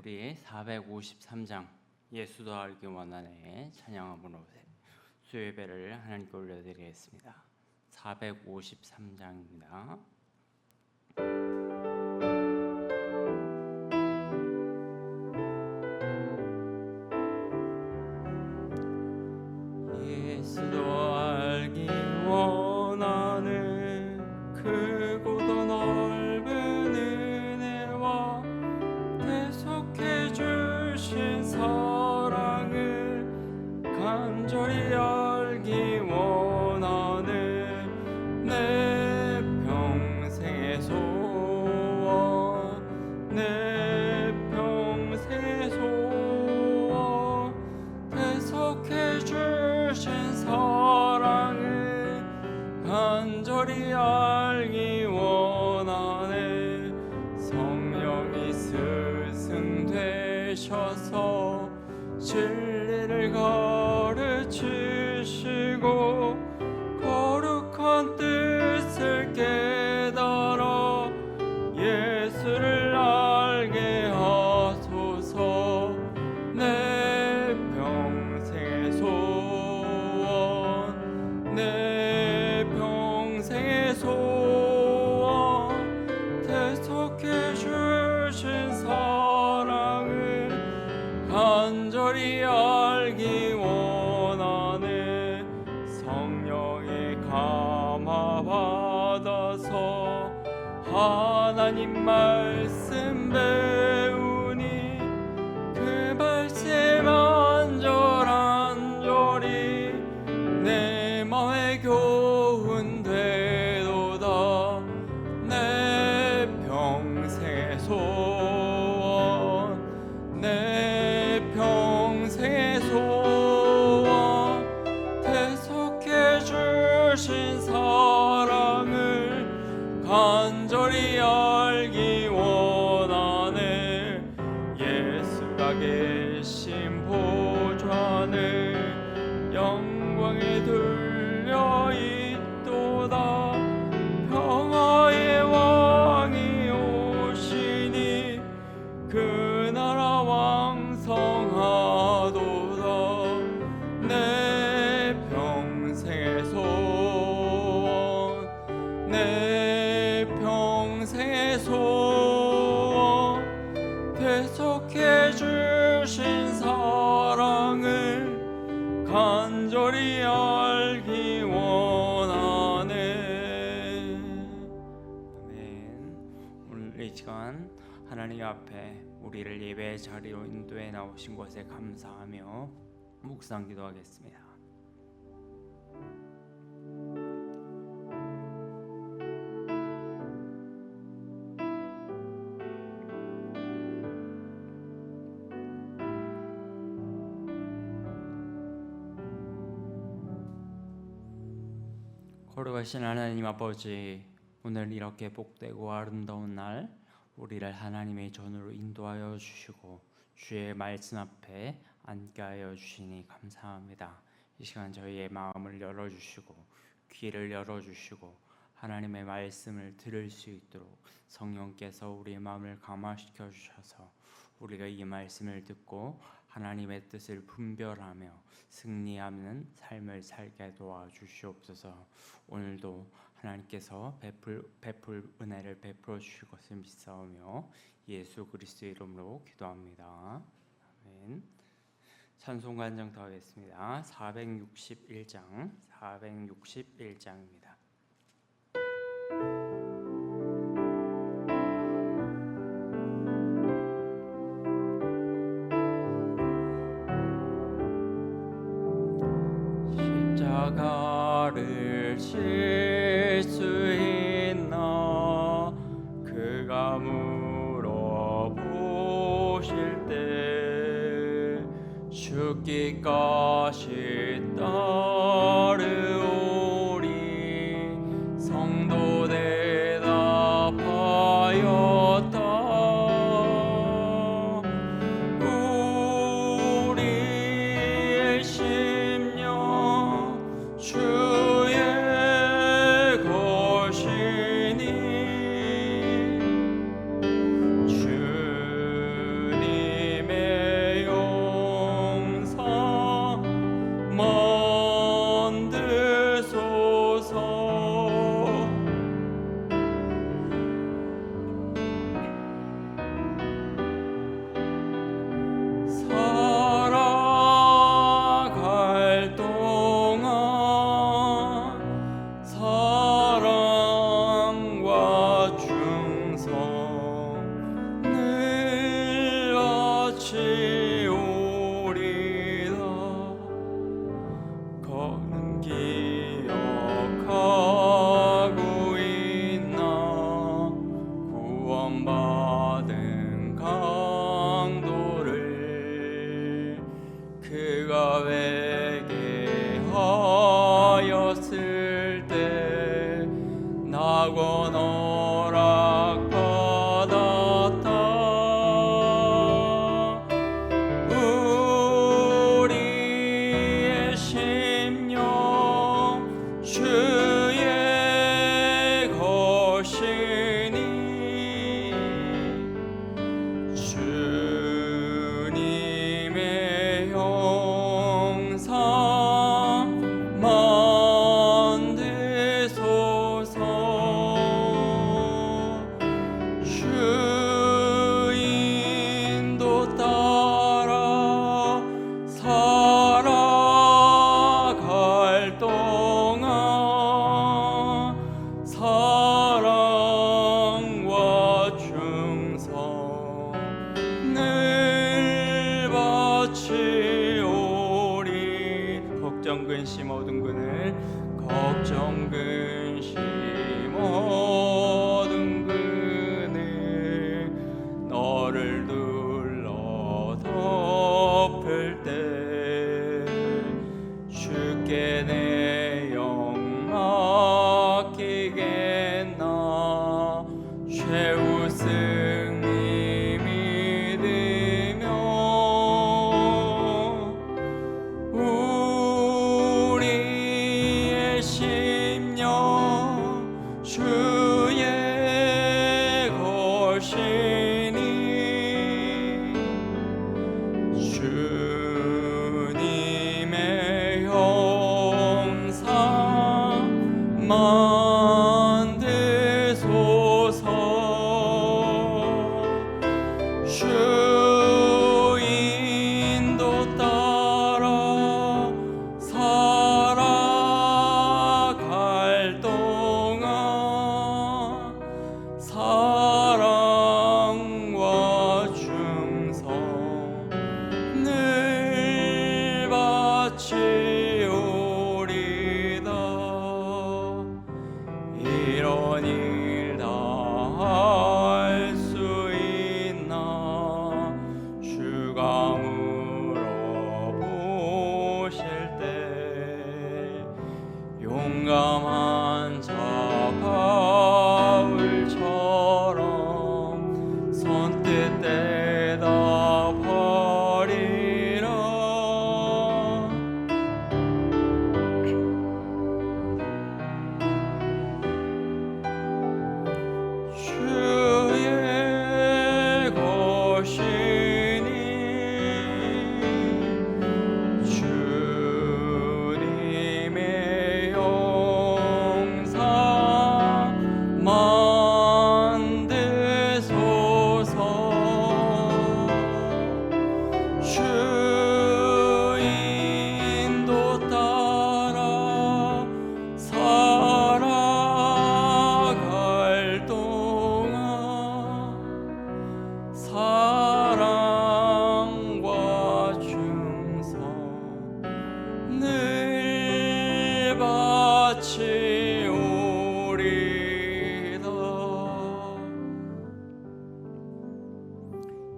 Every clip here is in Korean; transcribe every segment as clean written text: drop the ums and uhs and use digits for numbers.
우리 453장 예수도 알기 원하네 찬양함으로 수요예배를 하나님께 올려드리겠습니다. 453장입니다. 예수도 알기 원하네 크고도 넓은 은혜와 계속해 주신 사랑을 간절히 알기 원하네 내 평생의 소원 내 평생의 소원 계속해 주신 사랑을 간절히 알기 원하네 성령이 스승되셔서 진리를 가르치시고 거룩한 뜻을 깨달아 예수를 알게 하소서 내 평생의 소원 내 평생의 소원 계속해 주신 사랑을 간절히 알기 원하네 성령의 감화 받아서 하나님 말씀 배우니 그 말씀 안절안절이 내 맘에 교훈되도다 내 평생의 소원 내 평생의 소원 계속해 주신 사랑을 간절히 알기 원하네 예수가 계신 보좌는 영광에 들려 있도다 평화의 왕이 오시니 그 나라 왕성하도다 내 평생의 소원 내 평생의 소원 계속해 주신 사랑을 간절히 알기 원하네. 아멘. 오늘 이 시간 하나님 앞에 우리를 예배의 자리로 인도해 나오신 것에 감사하며 묵상 기도하겠습니다. 거룩하신 하나님 아버지, 오늘 이렇게 복되고 아름다운 날 우리를 하나님의 전으로 인도하여 주시고 주의 말씀 앞에 앉게 하여 주시니 감사합니다. 이 시간 저희의 마음을 열어주시고 귀를 열어주시고 하나님의 말씀을 들을 수 있도록 성령께서 우리의 마음을 감화시켜 주셔서 우리가 이 말씀을 듣고 하나님의 뜻을 분별하며 승리하는 삶을 살게 도와주시옵소서. 오늘도 하나님께서 베풀 은혜를 베풀어 주실 것을 믿사오며 예수 그리스도의 이름으로 기도합니다. 아멘. 찬송 간증 더 하겠습니다. 461장입니다. 십자가를 칠 수 있나 그가 물어보실 때 죽기까지 따르오리 성도 대답하였다 우리의 심령 주의 것이니 주님 우리의 심령 주의 것이니 주님의 형상 만드소서. 주 인도 따라 살아갈 동안 사랑과 충성 늘 바치오리. 걱정 근심 어둠 그늘 걱정 근심 어둠 그늘 너를 둘러 덮을 때 주께 내 영 맡기겠나. 최후 승리 믿으며 우리의 심령 주의 것이니 주님의 형상 만드소서. 주 인도 따라 살아갈 동안 사랑과 충성 늘 바치오리다. 이런 일 다 할 수 있나. 주가 물어보실 때 용감한 자 바울처럼 선뜻 대답하리라. 주의 것이니 주님의 형상 만드소서. 주 인도 따라 살아갈 동안 사랑과 충성 늘 바치오리다.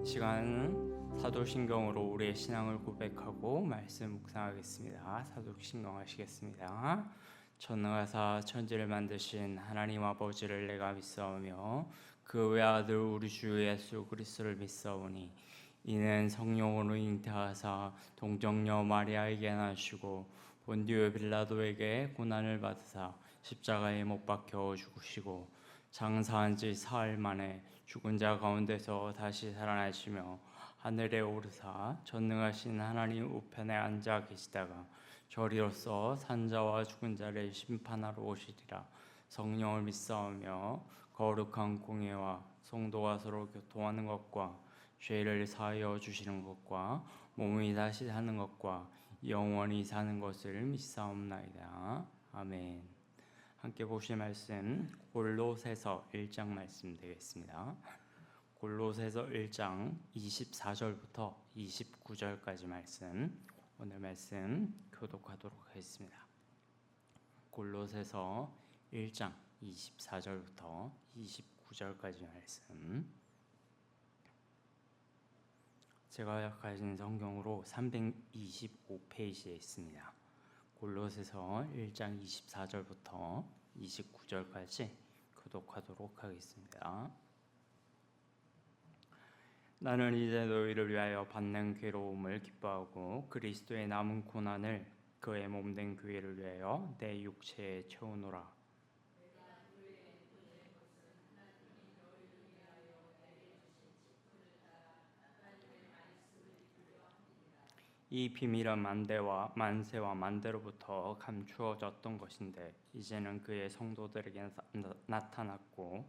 이 시간 사도신경으로 우리의 신앙을 고백하고 말씀 묵상하겠습니다. 사도신경 하시겠습니다. 전능하사 천지를 만드신 하나님 아버지를 내가 믿사오며 그 외아들 우리 주 예수 그리스도를 믿사오니 이는 성령으로 잉태하사 동정녀 마리아에게 나시고 본디오 빌라도에게 고난을 받으사 십자가에 못 박혀 죽으시고 장사한 지 사흘 만에 죽은 자 가운데서 다시 살아나시며 하늘에 오르사 전능하신 하나님 우편에 앉아 계시다가 저리로서 산자와 죽은 자를 심판하러 오시리라. 성령을 믿사오며 거룩한 공예와 성도가 서로 교통하는 것과 죄를 사하여 주시는 것과 몸이 다시 사는 것과 영원히 사는 것을 믿사옵나이다. 아멘. 함께 보실 말씀 골로새서 1장 말씀 되겠습니다. 골로새서 1장 24절부터 29절까지 말씀, 오늘 말씀 교독하도록 하겠습니다. 골로새서 1장 24절부터 29절까지 말씀, 제가 가진 성경으로 325페이지에 있습니다. 골로새서 1장 24절부터 29절까지 교독하도록 하겠습니다. 나는 이제 너희를 위하여 받는 괴로움을 기뻐하고 그리스도의 남은 고난을 그의 몸된 교회를 위하여 내 육체에 채우노라. 이 비밀은 만세와 만대로부터 감추어졌던 것인데 이제는 그의 성도들에게 나타났고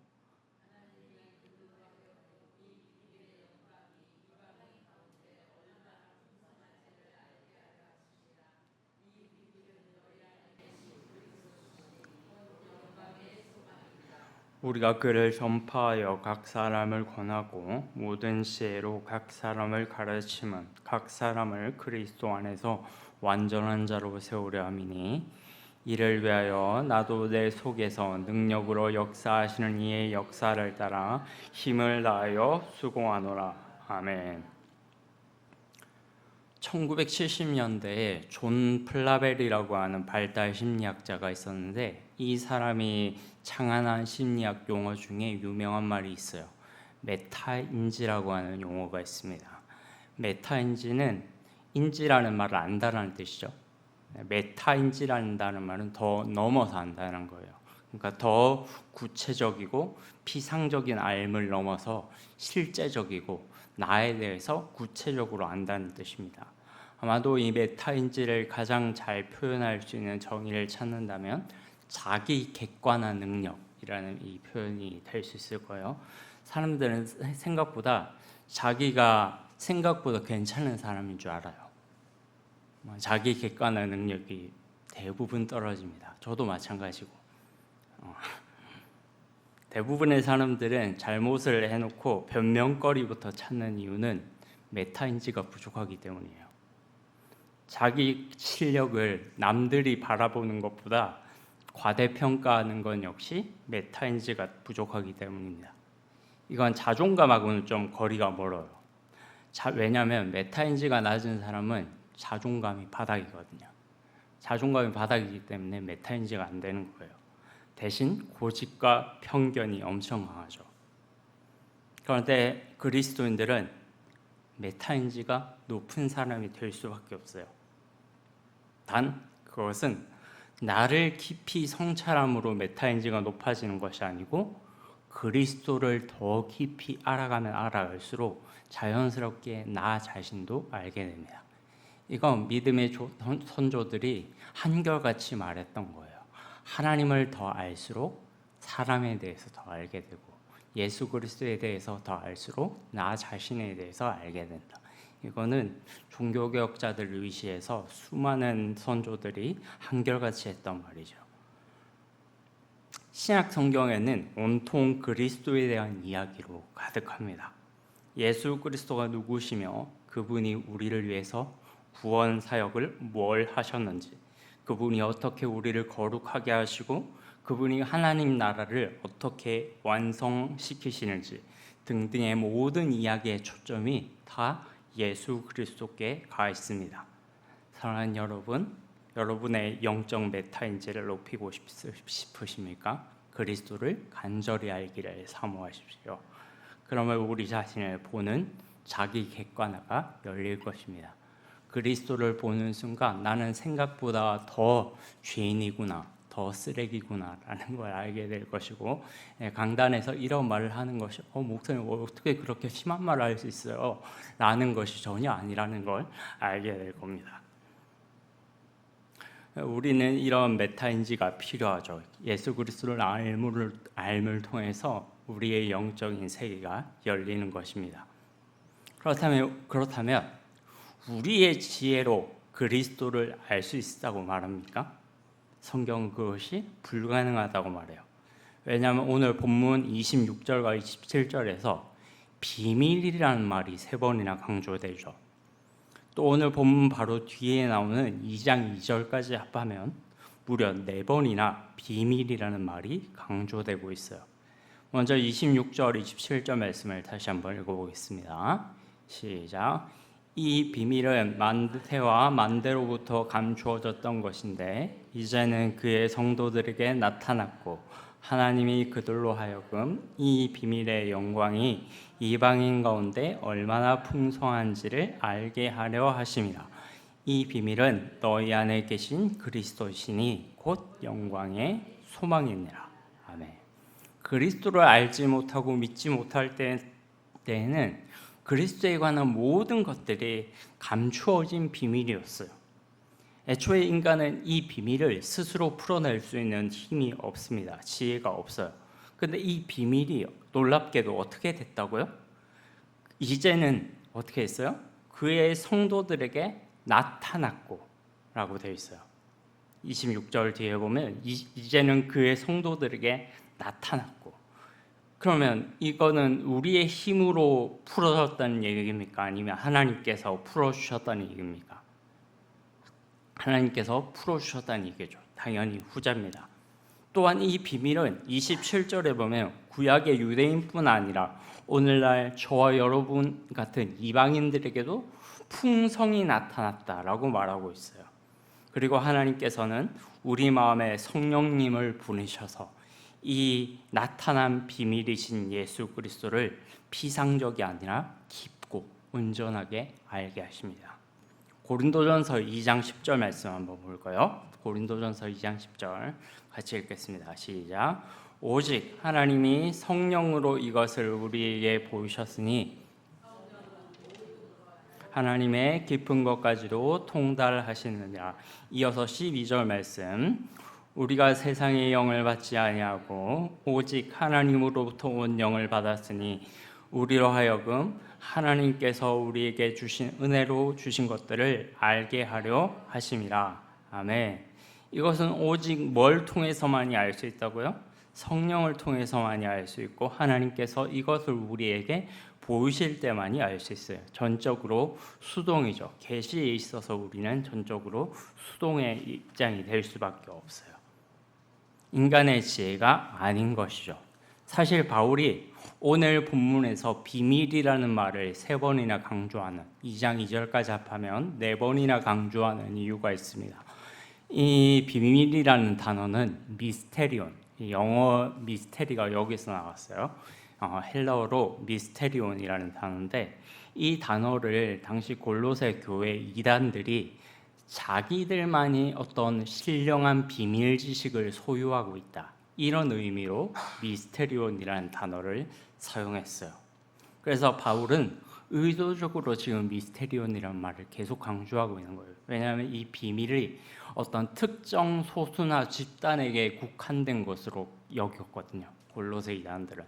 우리가 그를 전파하여 각 사람을 권하고 모든 시에로 각 사람을 가르침은 각 사람을 그리스도 안에서 완전한 자로 세우려 함이니 이를 위하여 나도 내 속에서 능력으로 역사하시는 이의 역사를 따라 힘을 다하여 수고하노라. 아멘. 1970년대에 존 플라벨이라고 하는 발달 심리학자가 있었는데 이 사람이 창안한 심리학 용어 중에 유명한 말이 있어요. 메타인지라고 하는 용어가 있습니다. 메타인지는 인지라는 말을 안다라는 뜻이죠. 메타인지라는 말은 더 넘어서 안다는 거예요. 그러니까 더 구체적이고 피상적인 알을 넘어서 실제적이고 나에 대해서 구체적으로 안다는 뜻입니다. 아마도 이 메타인지를 가장 잘 표현할 수 있는 정의를 찾는다면 자기 객관화 능력이라는 이 표현이 될 수 있을 거예요. 사람들은 자기가 생각보다 괜찮은 사람인 줄 알아요. 자기 객관화 능력이 대부분 떨어집니다. 저도 마찬가지고. 대부분의 사람들은 잘못을 해놓고 변명거리부터 찾는 이유는 메타인지가 부족하기 때문이에요. 자기 실력을 남들이 바라보는 것보다 과대평가하는 건 역시 메타인지가 부족하기 때문입니다. 이건 자존감하고는 좀 거리가 멀어요. 왜냐하면 메타인지가 낮은 사람은 자존감이 바닥이거든요. 자존감이 바닥이기 때문에 메타인지가 안 되는 거예요. 대신 고집과 편견이 엄청 강하죠. 그런데 그리스도인들은 메타인지가 높은 사람이 될 수밖에 없어요. 단 그것은 나를 깊이 성찰함으로 메타인지가 높아지는 것이 아니고 그리스도를 더 깊이 알아가면 알아갈수록 자연스럽게 나 자신도 알게 됩니다. 이건 믿음의 선조들이 한결같이 말했던 거예요. 하나님을 더 알수록 사람에 대해서 더 알게 되고 예수 그리스도에 대해서 더 알수록 나 자신에 대해서 알게 된다. 이거는 종교개혁자들을 위시해서 수많은 선조들이 한결같이 했던 말이죠. 신약 성경에는 온통 그리스도에 대한 이야기로 가득합니다. 예수 그리스도가 누구시며 그분이 우리를 위해서 구원 사역을 뭘 하셨는지, 그분이 어떻게 우리를 거룩하게 하시고 그분이 하나님 나라를 어떻게 완성시키시는지 등등의 모든 이야기의 초점이 다 예수 그리스도께 가 있습니다. 사랑하는 여러분, 여러분의 영적 메타인지를 높이고 싶으십니까? 그리스도를 간절히 알기를 사모하십시오. 그러면 우리 자신을 보는 자기 객관화가 열릴 것입니다. 그리스도를 보는 순간 나는 생각보다 더 죄인이구나, 더 쓰레기구나 라는 걸 알게 될 것이고, 강단에서 이런 말을 하는 것이 목사님 어떻게 그렇게 심한 말을 할 수 있어요? 라는 것이 전혀 아니라는 걸 알게 될 겁니다. 우리는 이런 메타인지가 필요하죠. 예수 그리스도를 알물 통해서 우리의 영적인 세계가 열리는 것입니다. 그렇다면 우리의 지혜로 그리스도를 알 수 있다고 말합니까? 성경은 그것이 불가능하다고 말해요. 왜냐하면 오늘 본문 26절과 27절에서 비밀이라는 말이 3번이나 강조되죠. 또 오늘 본문 바로 뒤에 나오는 2장 2절까지 합하면 무려 4번이나 비밀이라는 말이 강조되고 있어요. 먼저 26절, 27절 말씀을 다시 한번 읽어보겠습니다. 시작. 이 비밀은 만세와 만대로부터 감추어졌던 것인데 이제는 그의 성도들에게 나타났고 하나님이 그들로 하여금 이 비밀의 영광이 이방인 가운데 얼마나 풍성한지를 알게 하려 하심이라. 이 비밀은 너희 안에 계신 그리스도시니 곧 영광의 소망이니라. 아멘. 그리스도를 알지 못하고 믿지 못할 때에는 그리스도에 관한 모든 것들이 감추어진 비밀이었어요. 애초에 인간은 이 비밀을 스스로 풀어낼 수 있는 힘이 없습니다. 지혜가 없어요. 근데 이 비밀이 놀랍게도 어떻게 됐다고요? 이제는 어떻게 했어요? 그의 성도들에게 나타났고 라고 되어 있어요. 26절 뒤에 보면 이제는 그의 성도들에게 나타났고. 그러면 이거는 우리의 힘으로 풀어졌다는 얘기입니까? 아니면 하나님께서 풀어주셨다는 얘기입니까? 하나님께서 풀어주셨다는 얘기죠. 당연히 후자입니다. 또한 이 비밀은 27절에 보면 구약의 유대인뿐 아니라 오늘날 저와 여러분 같은 이방인들에게도 풍성이 나타났다라고 말하고 있어요. 그리고 하나님께서는 우리 마음에 성령님을 보내셔서 이 나타난 비밀이신 예수 그리스도를 피상적이 아니라 깊고 온전하게 알게 하십니다. 고린도전서 2장 10절 말씀 한번 볼까요? 고린도전서 2장 10절 같이 읽겠습니다. 시작. 오직 하나님이 성령으로 이것을 우리에게 보이셨으니 하나님의 깊은 것까지도 통달하시느니라. 이어서 12절 말씀. 우리가 세상의 영을 받지 아니하고 오직 하나님으로부터 온 영을 받았으니 우리로 하여금 하나님께서 우리에게 주신 은혜로 주신 것들을 알게 하려 하심이라. 아멘. 이것은 오직 뭘 통해서만이 알 수 있다고요? 성령을 통해서만이 알 수 있고 하나님께서 이것을 우리에게 보이실 때만이 알 수 있어요. 전적으로 수동이죠. 계시에 있어서 우리는 전적으로 수동의 입장이 될 수밖에 없어요. 인간의 지혜가 아닌 것이죠. 사실 바울이 오늘 본문에서 비밀이라는 말을 3번이나 강조하는 2장 2절까지 합하면 4번이나 강조하는 이유가 있습니다. 이 비밀이라는 단어는 미스테리온, 영어 미스테리가 여기서 나왔어요. 헬라어로 미스테리온이라는 단어인데 이 단어를 당시 골로새 교회 이단들이 자기들만이 어떤 신령한 비밀 지식을 소유하고 있다, 이런 의미로 미스테리온이라는 단어를 사용했어요. 그래서 바울은 의도적으로 지금 미스테리온이라는 말을 계속 강조하고 있는 거예요. 왜냐하면 이 비밀이 어떤 특정 소수나 집단에게 국한된 것으로 여겼거든요, 골로새 이단들은.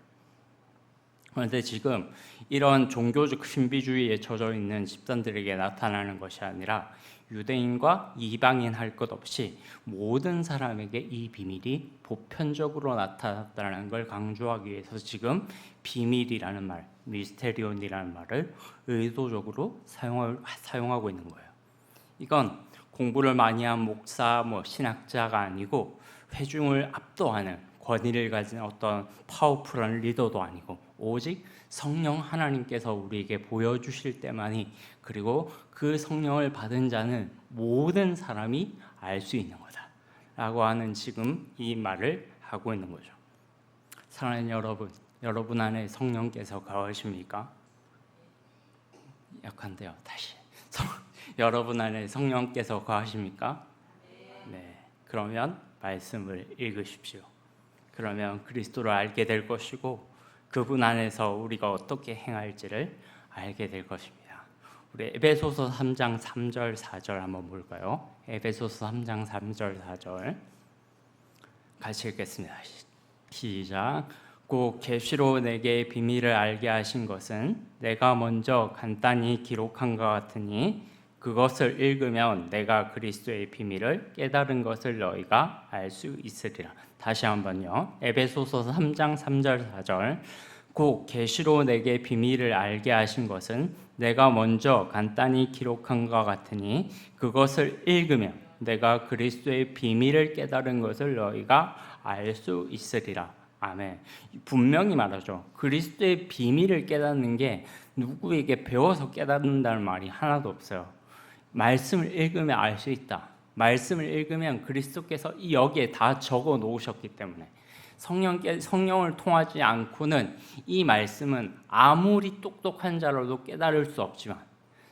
그런데 지금 이런 종교적 신비주의에 젖어 있는 집단들에게 나타나는 것이 아니라 유대인과 이방인 할 것 없이 모든 사람에게 이 비밀이 보편적으로 나타났다는 걸 강조하기 위해서 지금 비밀이라는 말, 미스테리온이라는 말을 의도적으로 사용하고 있는 거예요. 이건 공부를 많이 한 목사, 신학자가 아니고 회중을 압도하는 권위를 가진 어떤 파워풀한 리더도 아니고 오직 성령 하나님께서 우리에게 보여주실 때만이, 그리고 그 성령을 받은 자는 모든 사람이 알 수 있는 거다 라고 하는 지금 이 말을 하고 있는 거죠. 사랑하는 여러분 안에 성령께서 거하십니까? 약한데요. 다시. 여러분 안에 성령께서 거하십니까? 네. 그러면 말씀을 읽으십시오. 그러면 그리스도를 알게 될 것이고 그분 안에서 우리가 어떻게 행할지를 알게 될 것입니다. 우리 에베소서 3장 3절 4절 한번 볼까요? 에베소서 3장 3절 4절 같이 읽겠습니다. 시작. 곧 계시로 내게 비밀을 알게 하신 것은 내가 먼저 간단히 기록한 것 같으니 그것을 읽으면 내가 그리스도의 비밀을 깨달은 것을 너희가 알 수 있으리라. 다시 한번요. 에베소서 3장 3절 4절. 곧 계시로 내게 비밀을 알게 하신 것은 내가 먼저 간단히 기록한 것 같으니 그것을 읽으면 내가 그리스도의 비밀을 깨달은 것을 너희가 알 수 있으리라. 아멘. 분명히 말하죠. 그리스도의 비밀을 깨닫는 게 누구에게 배워서 깨닫는다는 말이 하나도 없어요. 말씀을 읽으면 알 수 있다. 말씀을 읽으면 그리스도께서 여기에 다 적어 놓으셨기 때문에 성령을 통하지 않고는 이 말씀은 아무리 똑똑한 자라도 깨달을 수 없지만,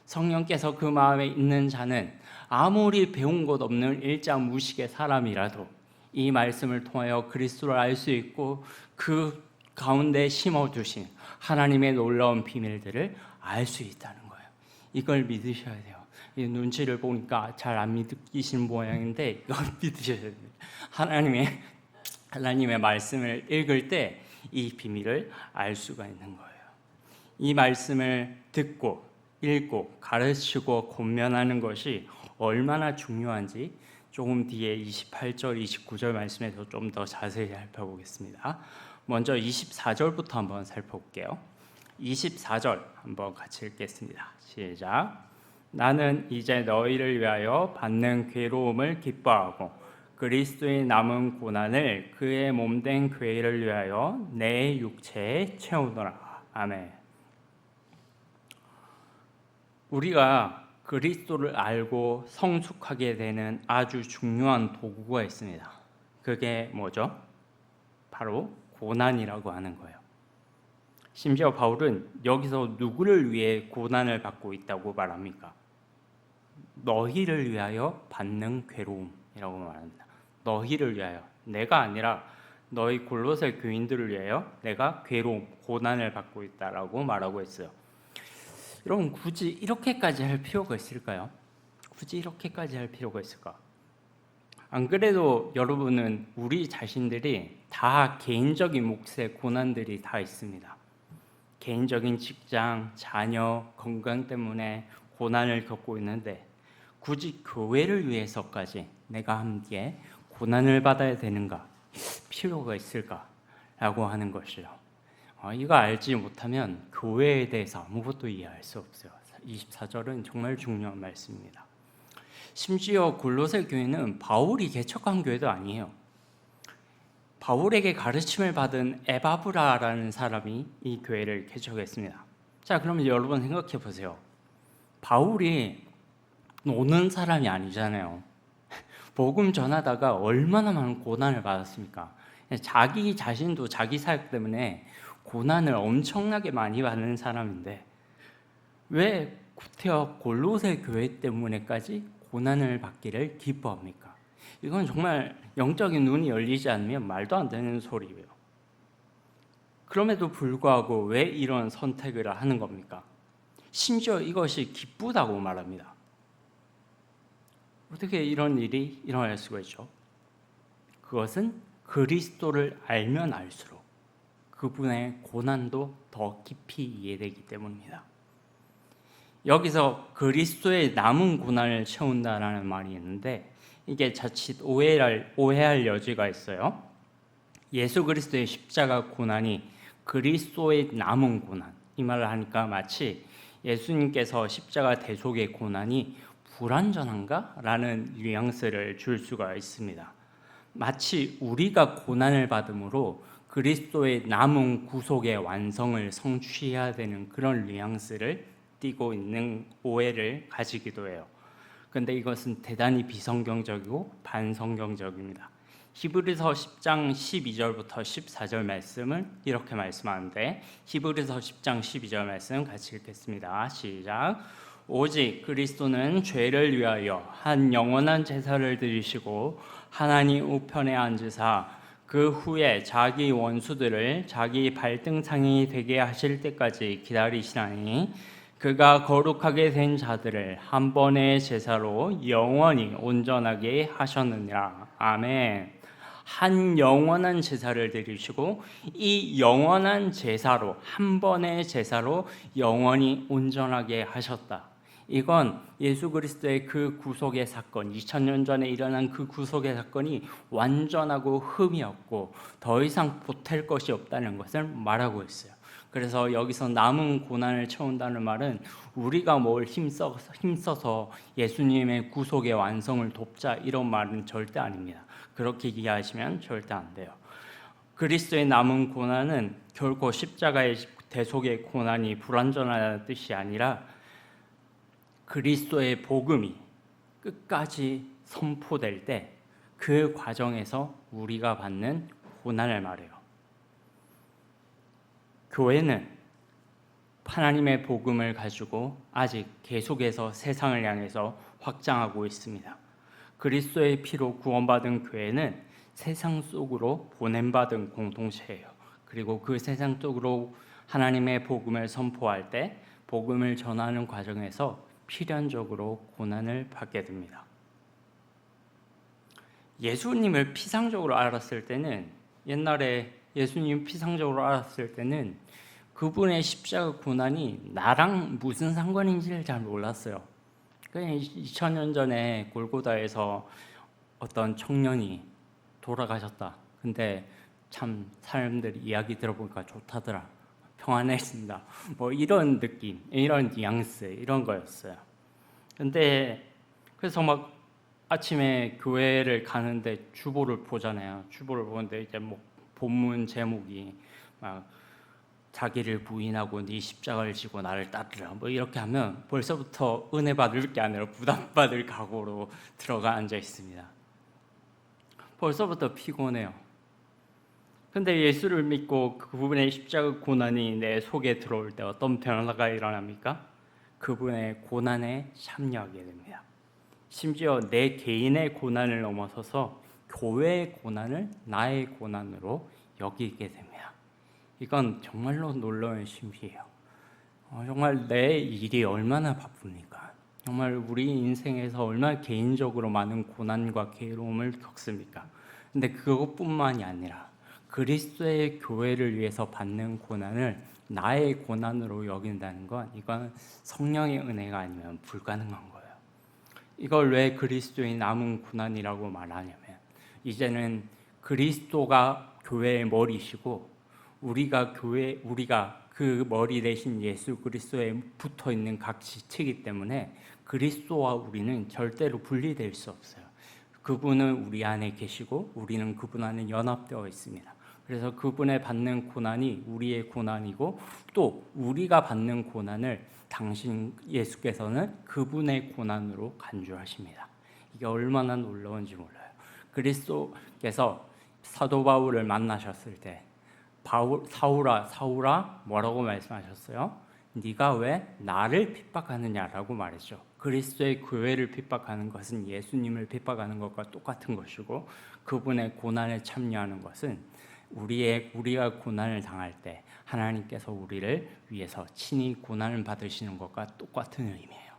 성령께서 그 마음에 있는 자는 아무리 배운 것 없는 일자 무식의 사람이라도 이 말씀을 통하여 그리스도를 알 수 있고 그 가운데 심어두신 하나님의 놀라운 비밀들을 알 수 있다는 거예요. 이걸 믿으셔야 돼요. 이 눈치를 보니까 잘 안 믿으신 모양인데 이걸 믿으셔야 됩니다. 하나님의 말씀을 읽을 때 이 비밀을 알 수가 있는 거예요. 이 말씀을 듣고 읽고 가르치고 권면하는 것이 얼마나 중요한지 조금 뒤에 28절, 29절 말씀에서 좀 더 자세히 살펴보겠습니다. 먼저 24절부터 한번 살펴볼게요. 24절 한번 같이 읽겠습니다. 시작. 나는 이제 너희를 위하여 받는 괴로움을 기뻐하고 그리스도의 남은 고난을 그의 몸된 교회를 위하여 내 육체에 채우노라. 아멘. 우리가 그리스도를 알고 성숙하게 되는 아주 중요한 도구가 있습니다. 그게 뭐죠? 바로 고난이라고 하는 거예요. 심지어 바울은 여기서 누구를 위해 고난을 받고 있다고 말합니까? 너희를 위하여 받는 괴로움이라고 말합니다. 너희를 위하여, 내가 아니라 너희 골로새 교인들을 위하여 내가 괴로움, 고난을 받고 있다라고 말하고 있어요. 여러분, 굳이 이렇게까지 할 필요가 있을까요? 굳이 이렇게까지 할 필요가 있을까? 안 그래도 여러분은 우리 자신들이 다 개인적인 몫의 고난들이 다 있습니다. 개인적인 직장, 자녀, 건강 때문에 고난을 겪고 있는데 굳이 교회를 위해서까지 내가 함께 고난을 받아야 되는가? 필요가 있을까라고 하는 것이죠. 이거 알지 못하면 교회에 대해서 아무것도 이해할 수 없어요. 24절은 정말 중요한 말씀입니다. 심지어 골로새 교회는 바울이 개척한 교회도 아니에요. 바울에게 가르침을 받은 에바브라라는 사람이 이 교회를 개척했습니다. 자, 그러면 여러분 생각해 보세요. 바울이 노는 사람이 아니잖아요. 복음 전하다가 얼마나 많은 고난을 받았습니까? 자기 자신도 자기 사역 때문에 고난을 엄청나게 많이 받는 사람인데 왜 구태여 골로새 교회 때문에까지 고난을 받기를 기뻐합니까? 이건 정말 영적인 눈이 열리지 않으면 말도 안 되는 소리예요. 그럼에도 불구하고 왜 이런 선택을 하는 겁니까? 심지어 이것이 기쁘다고 말합니다. 어떻게 이런 일이 일어날 수가 있죠? 그것은 그리스도를 알면 알수록 그분의 고난도 더 깊이 이해되기 때문입니다. 여기서 그리스도의 남은 고난을 채운다라는 말이 있는데 이게 자칫 오해할 여지가 있어요. 예수 그리스도의 십자가 고난이 그리스도의 남은 고난, 이 말을 하니까 마치 예수님께서 십자가 대속의 고난이 불완전한가? 라는 뉘앙스를 줄 수가 있습니다. 마치 우리가 고난을 받음으로 그리스도의 남은 구속의 완성을 성취해야 되는 그런 뉘앙스를 띠고 있는 오해를 가지기도 해요. 그런데 이것은 대단히 비성경적이고 반성경적입니다. 히브리서 10장 12절부터 14절 말씀을 이렇게 말씀하는데 히브리서 10장 12절 말씀 같이 읽겠습니다. 시작. 오직 그리스도는 죄를 위하여 한 영원한 제사를 드리시고 하나님 우편에 앉으사 그 후에 자기 원수들을 자기 발등상이 되게 하실 때까지 기다리시나니 그가 거룩하게 된 자들을 한 번의 제사로 영원히 온전하게 하셨느니라. 아멘. 한 영원한 제사를 드리시고 이 영원한 제사로, 한 번의 제사로 영원히 온전하게 하셨다. 이건 예수 그리스도의 그 구속의 사건, 2000년 전에 일어난 그 구속의 사건이 완전하고 흠이 없고 더 이상 보탤 것이 없다는 것을 말하고 있어요. 그래서 여기서 남은 고난을 채운다는 말은 우리가 뭘 힘써서 예수님의 구속의 완성을 돕자 이런 말은 절대 아닙니다. 그렇게 이해하시면 절대 안 돼요. 그리스도의 남은 고난은 결코 십자가의 대속의 고난이 불완전하다는 뜻이 아니라 그리스도의 복음이 끝까지 선포될 때 그 과정에서 우리가 받는 고난을 말해요. 교회는 하나님의 복음을 가지고 아직 계속해서 세상을 향해서 확장하고 있습니다. 그리스도의 피로 구원받은 교회는 세상 속으로 보냄받은 공동체예요. 그리고 그 세상 속으로 하나님의 복음을 선포할 때 복음을 전하는 과정에서 필연적으로 고난을 받게 됩니다. 예수님을 피상적으로 알았을 때는, 옛날에 예수님 피상적으로 알았을 때는 그분의 십자가 고난이 나랑 무슨 상관인지를 잘 몰랐어요. 2000년 전에 골고다에서 어떤 청년이 돌아가셨다. 근데 참 사람들이 이야기 들어보니까 좋다더라. 평안했습니다. 뭐 이런 느낌, 이런 뉘앙스, 이런 거였어요. 근데 그래서 막 아침에 교회를 가는데 주보를 보잖아요. 주보를 보는데 이제 뭐 본문 제목이 막 자기를 부인하고 네 십자가를 지고 나를 따르라 뭐 이렇게 하면 벌써부터 은혜 받을 게 아니라 부담 받을 각오로 들어가 앉아 있습니다. 벌써부터 피곤해요. 근데 예수를 믿고 그분의 십자가 고난이 내 속에 들어올 때 어떤 변화가 일어납니까? 그분의 고난에 참여하게 됩니다. 심지어 내 개인의 고난을 넘어서서 교회의 고난을 나의 고난으로 여기게 됩니다. 이건 정말로 놀라운 신비예요. 정말 내 일이 얼마나 바쁩니까? 정말 우리 인생에서 얼마나 개인적으로 많은 고난과 괴로움을 겪습니까? 근데 그것뿐만이 아니라 그리스도의 교회를 위해서 받는 고난을 나의 고난으로 여긴다는 건 이건 성령의 은혜가 아니면 불가능한 거예요. 이걸 왜 그리스도의 남은 고난이라고 말하냐면, 이제는 그리스도가 교회의 머리시고 우리가 그 머리 대신 예수 그리스도에 붙어 있는 각 지체이기 때문에 그리스도와 우리는 절대로 분리될 수 없어요. 그분은 우리 안에 계시고 우리는 그분 안에 연합되어 있습니다. 그래서 그분의 받는 고난이 우리의 고난이고, 또 우리가 받는 고난을 당신 예수께서는 그분의 고난으로 간주하십니다. 이게 얼마나 놀라운지 몰라요. 그리스도께서 사도 바울을 만나셨을 때 사울아 뭐라고 말씀하셨어요? 네가 왜 나를 핍박하느냐라고 말했죠. 그리스도의 교회를 핍박하는 것은 예수님을 핍박하는 것과 똑같은 것이고, 그분의 고난에 참여하는 것은 우리가 고난을 당할 때 하나님께서 우리를 위해서 친히 고난을 받으시는 것과 똑같은 의미예요.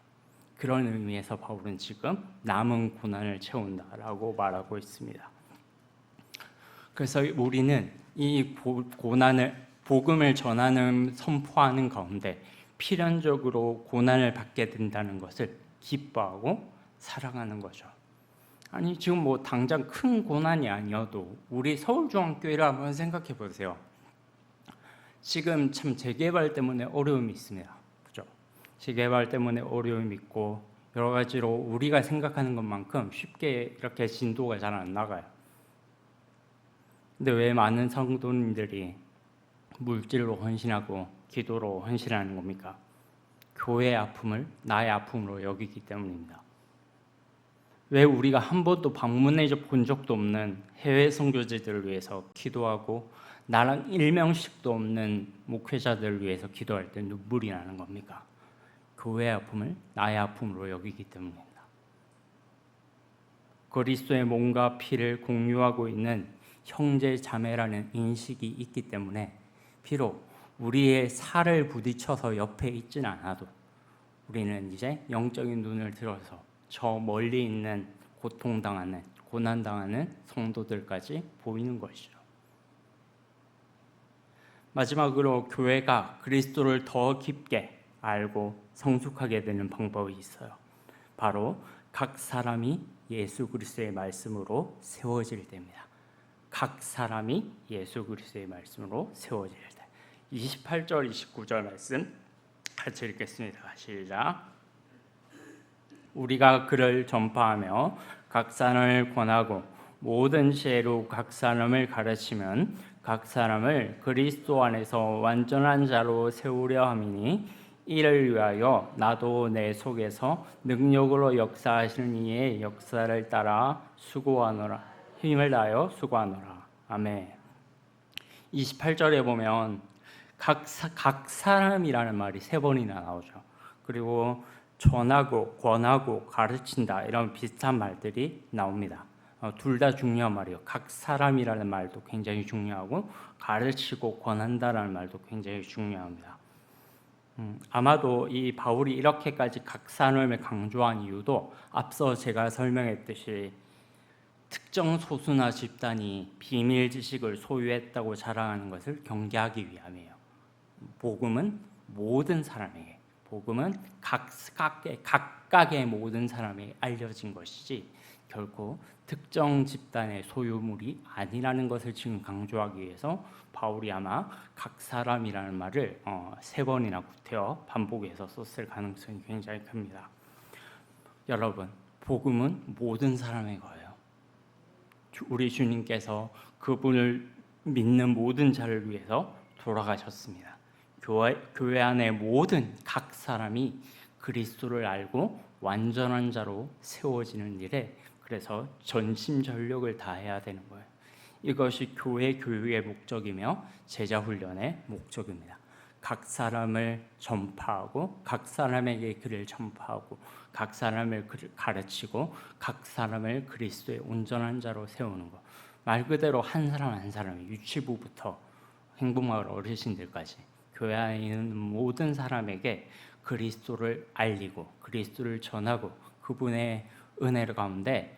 그런 의미에서 바울은 지금 남은 고난을 채운다라고 말하고 있습니다. 그래서 우리는 이 복음을 전하는 선포하는 가운데 필연적으로 고난을 받게 된다는 것을 기뻐하고 사랑하는 거죠. 아니 지금 뭐 당장 큰 고난이 아니어도 우리 서울중앙교회를 한번 생각해 보세요. 지금 참 재개발 때문에 어려움이 있습니다. 그죠? 재개발 때문에 어려움이 있고 여러 가지로 우리가 생각하는 것만큼 쉽게 이렇게 진도가 잘 안 나가요. 근데 왜 많은 성도님들이 물질로 헌신하고 기도로 헌신하는 겁니까? 교회의 아픔을 나의 아픔으로 여기기 때문입니다. 왜 우리가 한 번도 방문해 본 적도 없는 해외 선교지들을 위해서 기도하고 나랑 일명씩도 없는 목회자들을 위해서 기도할 때 눈물이 나는 겁니까? 교회의 아픔을 나의 아픔으로 여기기 때문입니다. 그리스도의 몸과 피를 공유하고 있는 형제 자매라는 인식이 있기 때문에 비록 우리의 살을 부딪혀서 옆에 있지는 않아도 우리는 이제 영적인 눈을 들어서 저 멀리 있는 고통당하는 고난당하는 성도들까지 보이는 것이죠. 마지막으로 교회가 그리스도를 더 깊게 알고 성숙하게 되는 방법이 있어요. 바로 각 사람이 예수 그리스도의 말씀으로 세워질 때입니다. 각 사람이 예수 그리스도의 말씀으로 세워질 때. 28절 29절 말씀 같이 읽겠습니다. 시작. 우리가 그를 전파하며 각 사람을 권하고 모든 지혜로 각 사람을 가르치면 각 사람을 그리스도 안에서 완전한 자로 세우려 함이니 이를 위하여 나도 내 속에서 능력으로 역사하시는 이의 역사를 따라 수고하노라. 힘을 다하여 수고하노라. 아멘. 28절에 보면 각 사람이라는 말이 3번이나 나오죠. 그리고 전하고 권하고 가르친다 이런 비슷한 말들이 나옵니다. 둘 다 중요한 말이에요. 각 사람이라는 말도 굉장히 중요하고 가르치고 권한다라는 말도 굉장히 중요합니다. 아마도 이 바울이 이렇게까지 각 사람을 강조한 이유도 앞서 제가 설명했듯이 특정 소수나 집단이 비밀 지식을 소유했다고 자랑하는 것을 경계하기 위함이에요. 복음은 모든 사람에게, 복음은 각각의 모든 사람에게 알려진 것이지 결코 특정 집단의 소유물이 아니라는 것을 지금 강조하기 위해서 바울이 아마 각 사람이라는 말을 3번이나 구태여 반복해서 썼을 가능성이 굉장히 큽니다. 여러분, 복음은 모든 사람의 거예요. 우리 주님께서 그분을 믿는 모든 자를 위해서 돌아가셨습니다. 교회 안의 모든 각 사람이 그리스도를 알고 완전한 자로 세워지는 일에 그래서 전심전력을 다해야 되는 거예요. 이것이 교회 교육의 목적이며 제자 훈련의 목적입니다. 각 사람을 전파하고 각 사람에게 그를 전파하고 각 사람을 가르치고 각 사람을 그리스도의 온전한 자로 세우는 것. 말 그대로 한 사람 한 사람이 유치부부터 행복마을 어르신들까지 교회 안에 있는 모든 사람에게 그리스도를 알리고 그리스도를 전하고 그분의 은혜 가운데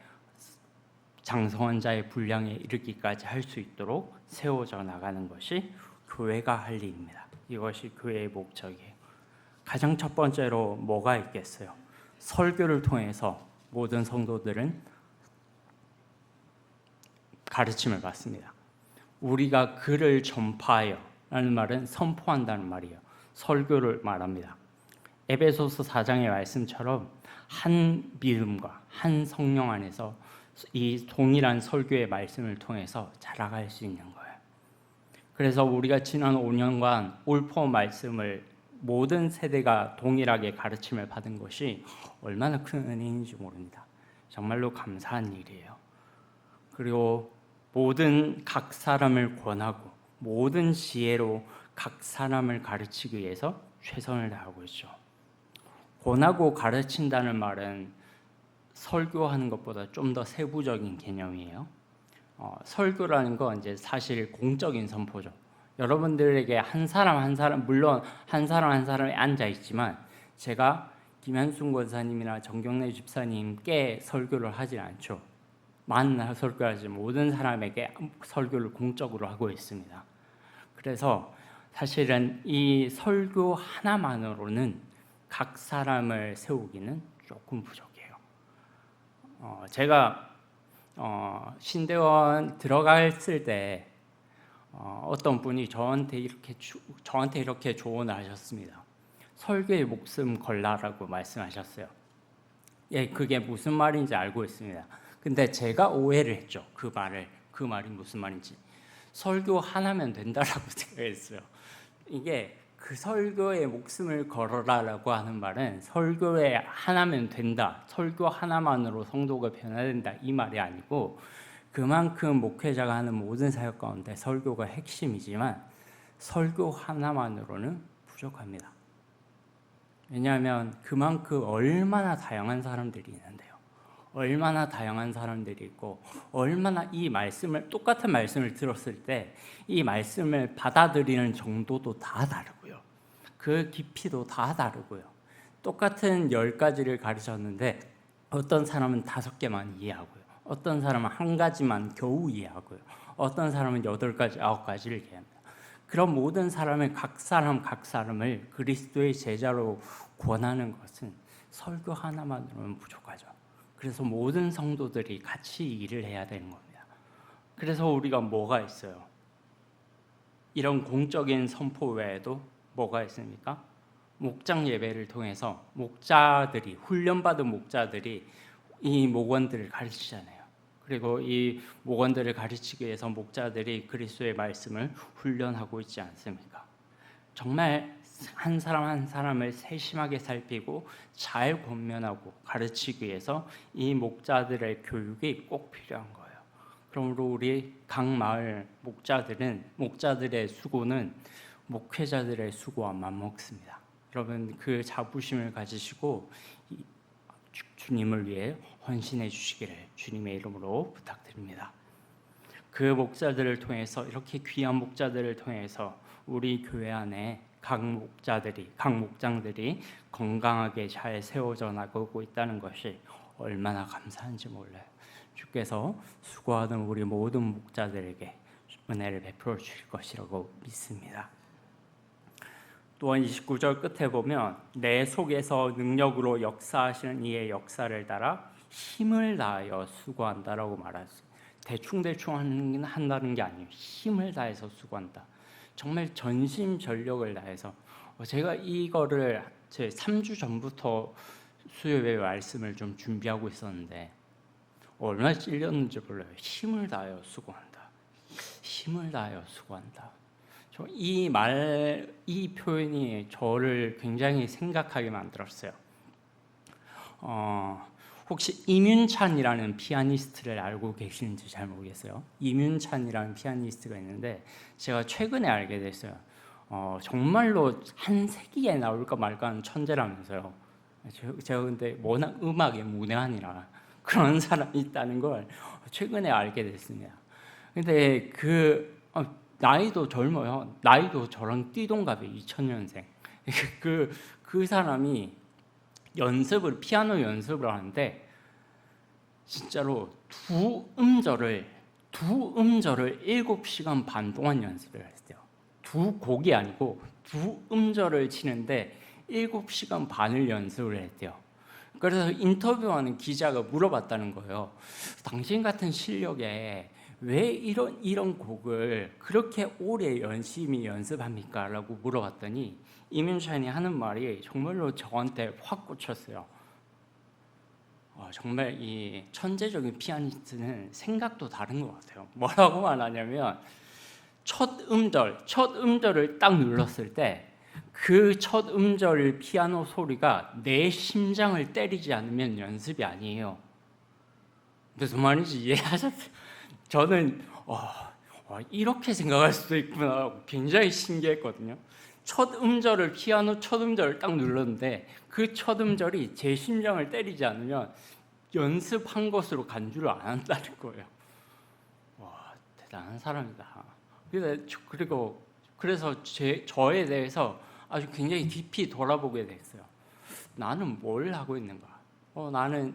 장성한 자의 분량에 이르기까지 할 수 있도록 세워져 나가는 것이 교회가 할 일입니다. 이것이 교회의 목적이에요. 가장 첫 번째로 뭐가 있겠어요? 설교를 통해서 모든 성도들은 가르침을 받습니다. 우리가 그를 전파하여 라는 말은 선포한다는 말이에요. 설교를 말합니다. 에베소서 4장의 말씀처럼 한 믿음과 한 성령 안에서 이 동일한 설교의 말씀을 통해서 자라갈 수 있는 거예요. 그래서 우리가 지난 5년간 올포 말씀을 모든 세대가 동일하게 가르침을 받은 것이 얼마나 큰 은혜인지 모릅니다. 정말로 감사한 일이에요. 그리고 모든 각 사람을 권하고 모든 지혜로 각 사람을 가르치기 위해서 최선을 다하고 있죠. 권하고 가르친다는 말은 설교하는 것보다 좀 더 세부적인 개념이에요. 설교라는 건 이제 사실 공적인 선포죠. 여러분들에게 한 사람 한 사람, 물론 한 사람 한 사람이 앉아 있지만 제가 김현순 권사님이나 정경래 집사님께 설교를 하지 않죠. 많은 설교하지 모든 사람에게 설교를 공적으로 하고 있습니다. 그래서 사실은 이 설교 하나만으로는 각 사람을 세우기는 조금 부족해요. 제가 신대원 들어갔을 때 어떤 분이 저한테 이렇게 조언을 하셨습니다. 설교에 목숨 걸라라고 말씀하셨어요. 예, 그게 무슨 말인지 알고 있습니다. 근데 제가 오해를 했죠. 그 말이 무슨 말인지. 설교 하나면 된다라고 생각했어요. 이게 그 설교에 목숨을 걸어라라고 하는 말은 설교에 하나면 된다, 설교 하나만으로 성도가 변화된다 이 말이 아니고 그만큼 목회자가 하는 모든 사역 가운데 설교가 핵심이지만 설교 하나만으로는 부족합니다. 왜냐하면 그만큼 얼마나 다양한 사람들이 있는데요. 얼마나 다양한 사람들이 있고 얼마나 이 말씀을 똑같은 말씀을 들었을 때 이 말씀을 받아들이는 정도도 다 다르고요. 그 깊이도 다 다르고요. 똑같은 10가지를 가르쳤는데 어떤 사람은 5개만 이해하고요. 어떤 사람은 1가지만 겨우 이해하고요. 어떤 사람은 8가지, 9가지를 이해합니다. 그런 모든 사람의 각 사람을 그리스도의 제자로 권하는 것은 설교 하나만으로는 부족하죠. 그래서 모든 성도들이 같이 일을 해야 되는 겁니다. 그래서 우리가 뭐가 있어요? 이런 공적인 선포 외에도 뭐가 있습니까? 목장 예배를 통해서 목자들이, 훈련받은 목자들이 이 목원들을 가르치잖아요. 그리고 이 목원들을 가르치기 위해서 목자들이 그리스도의 말씀을 훈련하고 있지 않습니까? 정말 한 사람 한 사람을 세심하게 살피고 잘 권면하고 가르치기 위해서 이 목자들의 교육이 꼭 필요한 거예요. 그러므로 우리 각 마을 목자들의 수고는 목회자들의 수고와 맞먹습니다. 여러분 그 자부심을 가지시고 주님을 위해 헌신해 주시기를 주님의 이름으로 부탁드립니다. 그 목자들을 통해서, 이렇게 귀한 목자들을 통해서 우리 교회 안에 각 목장들이 건강하게 잘 세워져 나가고 있다는 것이 얼마나 감사한지 몰라요. 주께서 수고하는 우리 모든 목자들에게 은혜를 베풀어 주실 것이라고 믿습니다. 또한 29절 끝에 보면 내 속에서 능력으로 역사하시는 이의 역사를 따라 힘을 다하여 수고한다라고 말했어요. 대충 한다는 게 아니에요. 힘을 다해서 수고한다. 정말 전심전력을 다해서. 제가 이거를 제 3주 전부터 수요일 말씀을 좀 준비하고 있었는데 얼마나 찔렸는지 몰라요. 힘을 다하여 수고한다. 힘을 다하여 수고한다. 이 표현이 저를 굉장히 생각하게 만들었어요. 혹시 이윤찬이라는 피아니스트를 알고 계시는지 잘 모르겠어요. 이윤찬이라는 피아니스트가 있는데 제가 최근에 알게 됐어요. 정말로 한 세기에 나올까 말까 하는 천재라면서요. 제가 근데 워낙 음악에 문외한이라 그런 사람이 있다는 걸 최근에 알게 됐습니다. 근데 나이도 젊어요. 나이도 저랑 띠동갑이에요. 2000년생. 그 사람이 피아노 연습을 하는데 진짜로 두 음절을 7시간 반 동안 연습을 했어요. 두 곡이 아니고 두 음절을 치는데 7시간 반을 연습을 했대요. 그래서 인터뷰하는 기자가 물어봤다는 거예요. 당신 같은 실력에 왜 이런 곡을 그렇게 오래 열심히 연습합니까? 라고 물어봤더니 이민찬이 하는 말이 정말로 저한테 확 꽂혔어요. 정말 이 천재적인 피아니스트는 생각도 다른 것 같아요. 뭐라고 말하냐면 첫 음절을 딱 눌렀을 때 그 첫 음절 피아노 소리가 내 심장을 때리지 않으면 연습이 아니에요. 무슨 말인지 이해하셨어요? 저는 이렇게 생각할 수도 있구나 굉장히 신기했거든요. 피아노 첫 음절을 딱 눌렀는데 그 첫 음절이 제 심장을 때리지 않으면 연습한 것으로 간주를 안 한다는 거예요. 와, 대단한 사람이다. 그래서 저에 대해서 아주 굉장히 깊이 돌아보게 됐어요. 나는 뭘 하고 있는가? 나는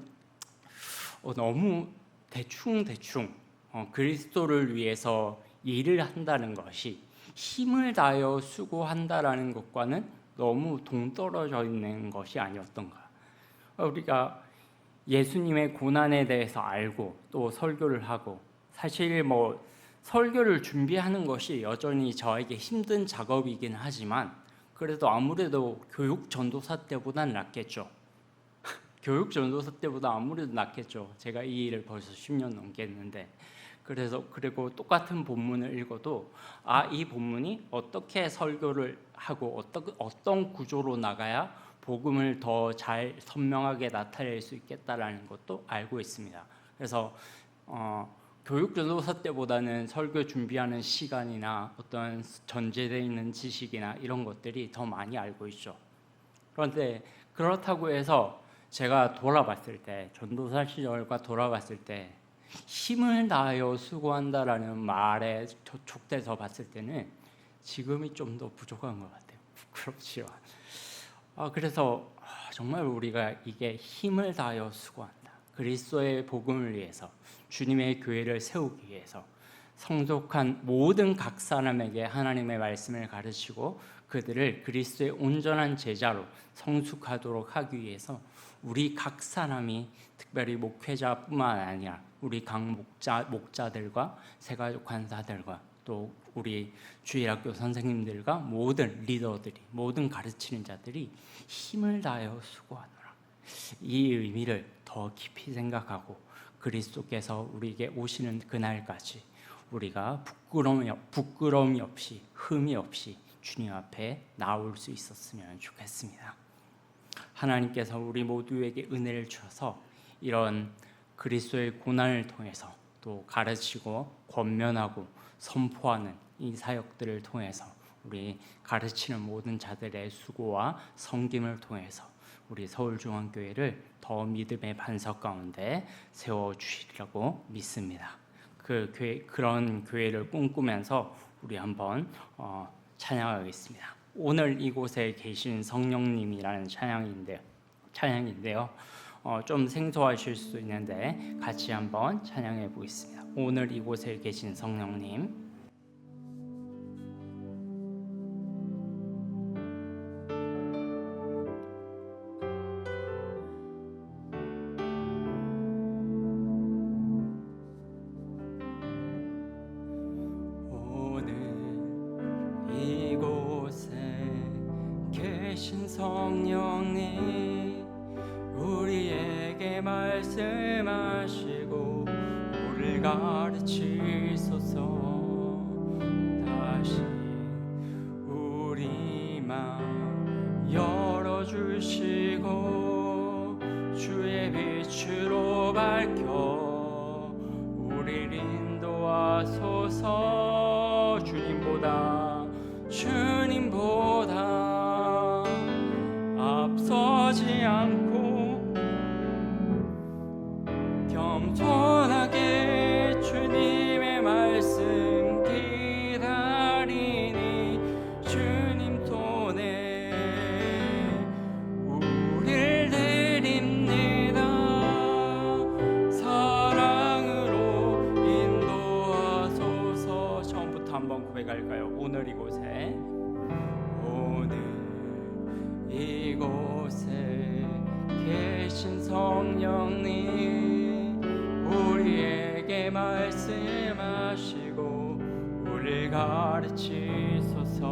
너무 대충 그리스도를 위해서 일을 한다는 것이 힘을 다하여 수고한다라는 것과는 너무 동떨어져 있는 것이 아니었던가. 우리가 예수님의 고난에 대해서 알고 또 설교를 하고, 사실 설교를 준비하는 것이 여전히 저에게 힘든 작업이긴 하지만 그래도 아무래도 교육 전도사 때보다는 낫겠죠. 교육 전도사 때보다 아무래도 낫겠죠. 제가 이 일을 벌써 10년 넘게 했는데, 그리고 똑같은 본문을 읽어도 이 본문이 어떻게 설교를 하고 어떤 구조로 나가야 복음을 더 잘 선명하게 나타낼 수 있겠다라는 것도 알고 있습니다. 그래서 교육 전도사 때보다는 설교 준비하는 시간이나 어떤 전제되어 있는 지식이나 이런 것들이 더 많이 알고 있죠. 그런데 그렇다고 해서 제가 돌아봤을 때, 전도사 시절과 돌아봤을 때 힘을 다하여 수고한다라는 말에 촉돼서 봤을 때는 지금이 좀 더 부족한 것 같아요. 부끄럽지요. 그래서 정말 우리가 이게 힘을 다하여 수고한다. 그리스도의 복음을 위해서, 주님의 교회를 세우기 위해서 성숙한 모든 각 사람에게 하나님의 말씀을 가르치고 그들을 그리스도의 온전한 제자로 성숙하도록 하기 위해서 우리 각 사람이, 특별히 목회자뿐만 아니라 우리 각 목자들과 새가족 관사들과 또 우리 주일학교 선생님들과 모든 리더들이, 모든 가르치는 자들이 힘을 다하여 수고하노라. 이 의미를 더 깊이 생각하고 그리스도께서 우리에게 오시는 그날까지 우리가 부끄러움이 없이, 흠이 없이 주님 앞에 나올 수 있었으면 좋겠습니다. 하나님께서 우리 모두에게 은혜를 주셔서 이런 그리스도의 고난을 통해서 또 가르치고 권면하고 선포하는 이 사역들을 통해서 우리 가르치는 모든 자들의 수고와 섬김을 통해서 우리 서울중앙교회를 더 믿음의 반석 가운데 세워주시리라고 믿습니다. 그런 교회를 꿈꾸면서 우리 한번 찬양하겠습니다. 오늘 이곳에 계신 성령님이라는 찬양인데요. 좀 생소하실 수 있는데 같이 한번 찬양해 보겠습니다. 오늘 이곳에 계신 성령님. 계신 성령님 우리에게 말씀하시고 우리를 가르치소서. 다시 우리 마음 열어주시고 주의 빛으로 밝혀 우리를 인도하소서. 주님보다 앞서지 않고 겸손하게 주님의 말씀 기다리니 주님 손에 우릴 드립니다. 사랑으로 인도하소서. 처음부터 한번 고백할까요? 오늘 이곳에 계신 성령님 우리에게 말씀하시고 우리를 가르치소서.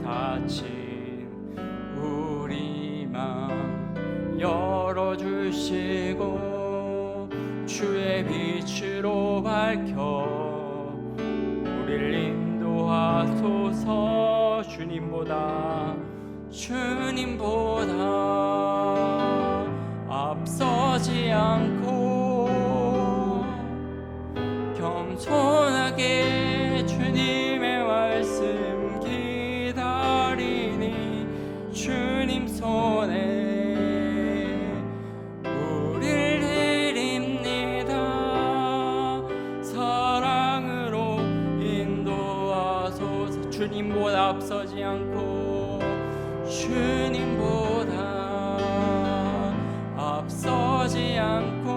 다친 우리 마음 열어주시고 주의 빛으로 밝혀 우리를 인도하소서. 주님보다 앞서지 않고 겸손하게 주님의 말씀 기다리니 주님 손에 우릴 드립니다. 사랑으로 인도하소서. 주님보다 앞서지 않고 주님보다 앞서지 않고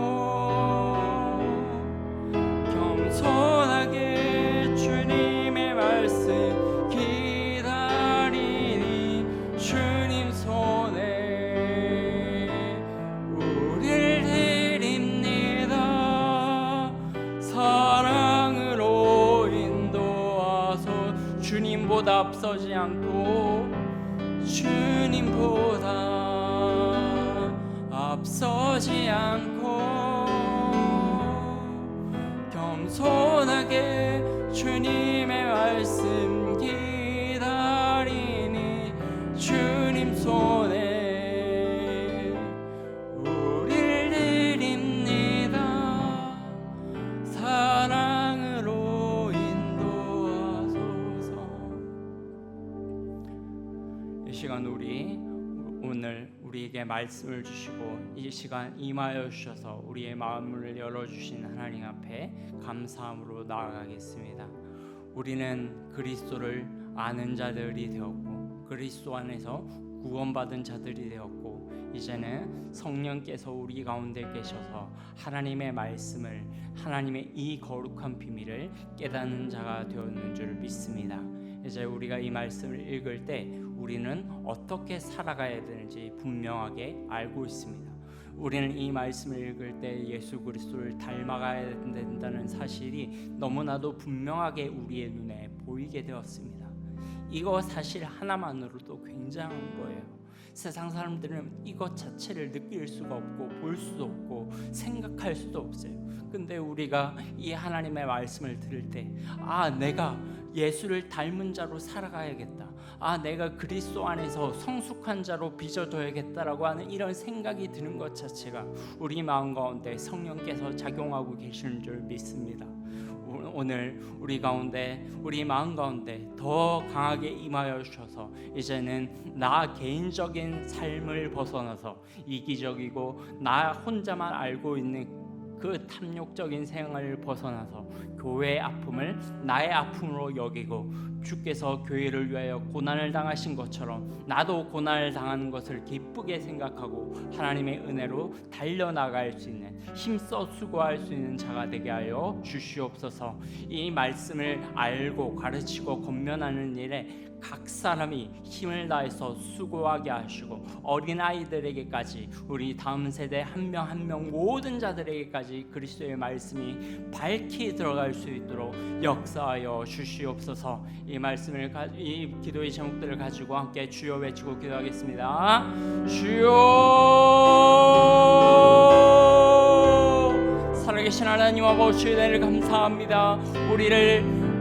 겸손하게 주님의 말씀 기다리니 주님 손에 우릴 드립니다. 사랑으로 인도하소서. 주님보다 앞서지 않고 주님보다 앞서지 않고 겸손하게 주님의 말씀 기다리니 주님 손에 우릴 드립니다. 사랑으로 인도하소서. 이 시간 오늘 우리에게 말씀을 주시고 이 시간 임하여 주셔서 우리의 마음을 열어주신 하나님 앞에 감사함으로 나아가겠습니다. 우리는 그리스도를 아는 자들이 되었고 그리스도 안에서 구원받은 자들이 되었고 이제는 성령께서 우리 가운데 계셔서 하나님의 말씀을 하나님의 이 거룩한 비밀을 깨닫는 자가 되었는 줄 믿습니다. 이제 우리가 이 말씀을 읽을 때 우리는 어떻게 살아가야 되는지 분명하게 알고 있습니다. 우리는 이 말씀을 읽을 때 예수 그리스도를 닮아가야 된다는 사실이 너무나도 분명하게 우리의 눈에 보이게 되었습니다. 이거 사실 하나만으로도 굉장한 거예요. 세상 사람들은 이것 자체를 느낄 수가 없고 볼 수도 없고 생각할 수도 없어요. 근데 우리가 이 하나님의 말씀을 들을 때 내가 예수를 닮은 자로 살아가야겠다, 내가 그리스도 안에서 성숙한 자로 빚어져야겠다라고 하는 이런 생각이 드는 것 자체가 우리 마음 가운데 성령께서 작용하고 계시는 줄 믿습니다. 오늘 우리 마음 가운데 더 강하게 임하여 주셔서 이제는 나 개인적인 삶을 벗어나서 이기적이고 나 혼자만 알고 있는 그 탐욕적인 생활을 벗어나서 교회의 아픔을 나의 아픔으로 여기고, 주께서 교회를 위하여 고난을 당하신 것처럼 나도 고난을 당하는 것을 기쁘게 생각하고 하나님의 은혜로 달려나갈 수 있는, 힘써 수고할 수 있는 자가 되게 하여 주시옵소서. 이 말씀을 알고 가르치고 권면하는 일에 각 사람이 힘을 다해서 수고하게 하시고, 어린아이들에게까지, 우리 다음 세대 한 명 한 명 모든 자들에게까지 그리스도의 말씀이 밝히 들어갈 수 있도록 역사하여 주시옵소서. 이 기도의 제목들을 가지고 함께 주여 외치고 기도하겠습니다. 주여, 살아계신 하나님 아버지, 은혜를 감사합니다. 우리를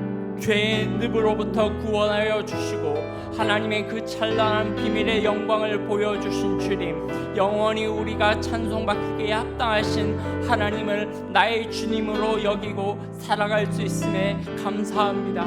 죄의 늪으로부터 구원하여 주시고 하나님의 그 찬란한 비밀의 영광을 보여주신 주님, 영원히 우리가 찬송받기에 합당하신 하나님을 나의 주님으로 여기고 살아갈 수 있음에 감사합니다.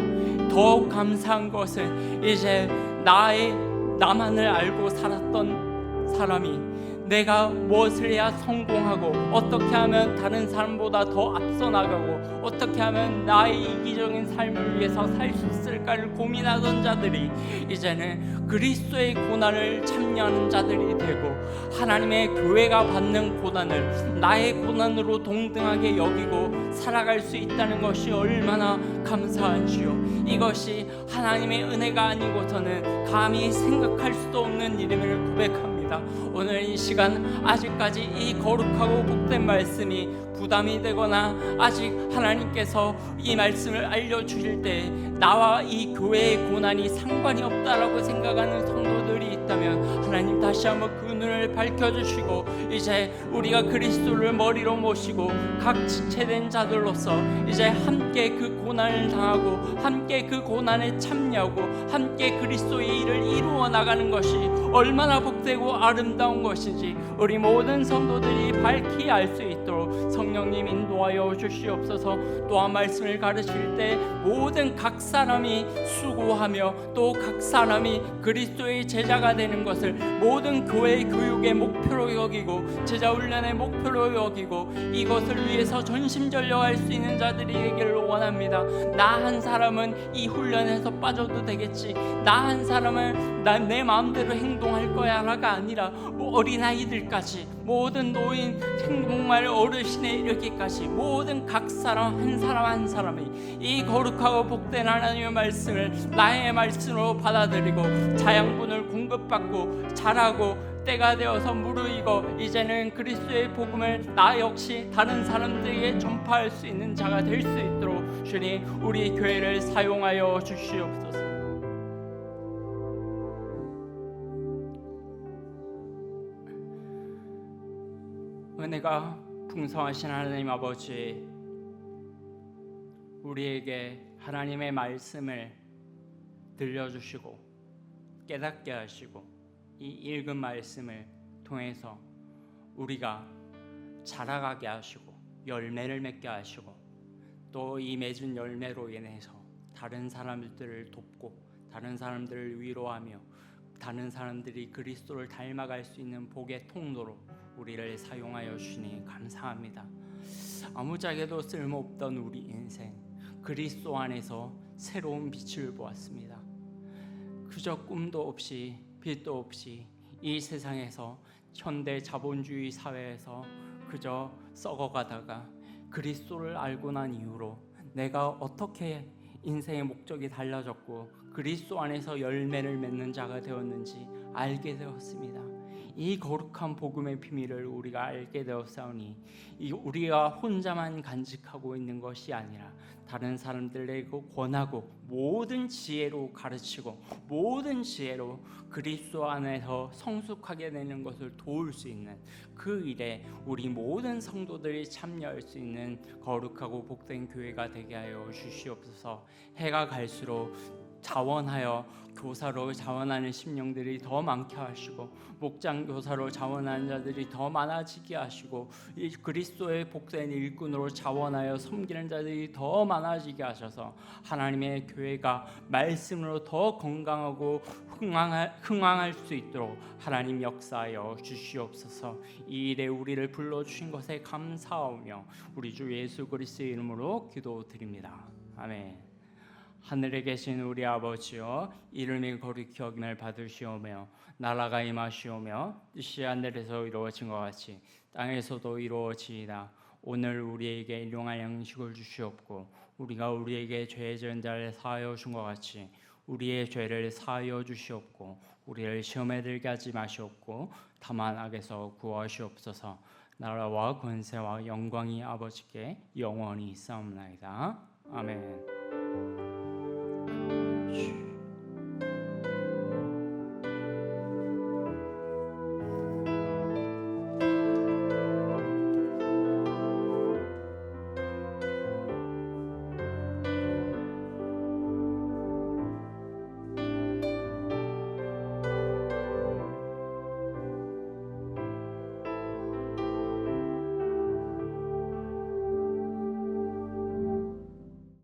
더욱 감사한 것은 이제 나만을 알고 살았던 사람이 내가 무엇을 해야 성공하고, 어떻게 하면 다른 사람보다 더 앞서 나가고, 어떻게 하면 나의 이기적인 삶을 위해서 살 수 있을까를 고민하던 자들이 이제는 그리스도의 고난을 참여하는 자들이 되고, 하나님의 교회가 받는 고난을 나의 고난으로 동등하게 여기고 살아갈 수 있다는 것이 얼마나 감사한지요. 이것이 하나님의 은혜가 아니고서는 감히 생각할 수도 없는 일임을 고백합니다. 오늘 이 시간 아직까지 이 거룩하고 복된 말씀이 부담이 되거나 아직 하나님께서 이 말씀을 알려주실 때 나와 이 교회의 고난이 상관이 없다라고 생각하는 성도들이 있다면 하나님 다시 한번 그 눈을 밝혀주시고, 이제 우리가 그리스도를 머리로 모시고 각 지체된 자들로서 이제 함께 그 고난을 당하고 함께 그 고난에 참여하고 함께 그리스도의 일을 이루어 나가는 것이 얼마나 복되고 아름다운 것인지 우리 모든 성도들이 밝히 알 수 있도록 성령님 인도하여 주시옵소서. 또한 말씀을 가르칠 때 모든 각 사람이 수고하며 또 각 사람이 그리스도의 제자가 되는 것을 모든 교회의 교육의 목표로 여기고 제자 훈련의 목표로 여기고 이것을 위해서 전심전력할 수 있는 자들이 되기를 원합니다. 나 한 사람은 이 훈련에서 빠져도 되겠지, 나 한 사람은 내 마음대로 행동할 거야가 아니라 어린아이들까지, 모든 노인, 정말 어르신에 이르기까지 모든 각 사람 한 사람 한 사람이 이 거룩하고 복된 하나님의 말씀을 나의 말씀으로 받아들이고 자양분을 공급받고 자라고 때가 되어서 무르익어 이제는 그리스도의 복음을 나 역시 다른 사람들에게 전파할 수 있는 자가 될 수 있도록 주님, 우리 교회를 사용하여 주시옵소서. 은혜가 풍성하신 하나님 아버지, 우리에게 하나님의 말씀을 들려주시고 깨닫게 하시고 이 읽은 말씀을 통해서 우리가 자라가게 하시고 열매를 맺게 하시고, 또 이 맺은 열매로 인해서 다른 사람들을 돕고 다른 사람들을 위로하며 다른 사람들이 그리스도를 닮아갈 수 있는 복의 통로로 우리를 사용하여 주시니 감사합니다. 아무짝에도 쓸모없던 우리 인생, 그리스도 안에서 새로운 빛을 보았습니다. 그저 꿈도 없이 빛도 없이 이 세상에서 현대 자본주의 사회에서 그저 썩어가다가 그리스도를 알고 난 이후로 내가 어떻게 인생의 목적이 달라졌고 그리스도 안에서 열매를 맺는 자가 되었는지 알게 되었습니다. 이 거룩한 복음의 비밀을 우리가 알게 되었사오니 우리가 혼자만 간직하고 있는 것이 아니라 다른 사람들에게 권하고 모든 지혜로 가르치고 모든 지혜로 그리스도 안에서 성숙하게 되는 것을 도울 수 있는 그 일에 우리 모든 성도들이 참여할 수 있는 거룩하고 복된 교회가 되게 하여 주시옵소서. 해가 갈수록 자원하여 교사로 자원하는 심령들이 더 많게 하시고 목장 교사로 자원하는 자들이 더 많아지게 하시고 이 그리스도의 복된 일꾼으로 자원하여 섬기는 자들이 더 많아지게 하셔서 하나님의 교회가 말씀으로 더 건강하고 흥왕할 수 있도록 하나님 역사하여 주시옵소서. 이 일에 우리를 불러주신 것에 감사하며 우리 주 예수 그리스도의 이름으로 기도드립니다. 아멘. 하늘에 계신 우리 아버지여, 이름이 거룩히 여김을 받으시오며 나라가 임하시오며 뜻이 하늘에서 이루어진 것 같이 땅에서도 이루어지이다. 오늘 우리에게 일용할 양식을 주시옵고 우리가 우리에게 죄 지은 자를 사하여 준 것 같이 우리의 죄를 사하여 주시옵고 우리를 시험에 들게 하지 마시옵고 다만 악에서 구하시옵소서. 나라와 권세와 영광이 아버지께 영원히 있사옵나이다. 아멘.